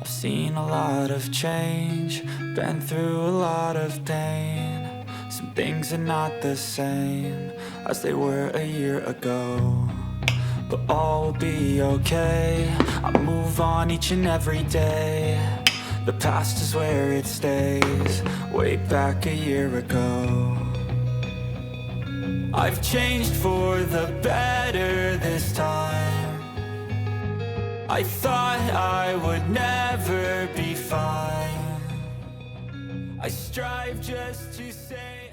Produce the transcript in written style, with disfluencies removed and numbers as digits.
I've seen a lot of change, been through a lot of pain. Some things are not the same as they were a year ago, but all will be okay. I move on each and every day. The past is where it stays, way back a year ago. I've changed for the better this time. I thought I would never be fine. I strive just to say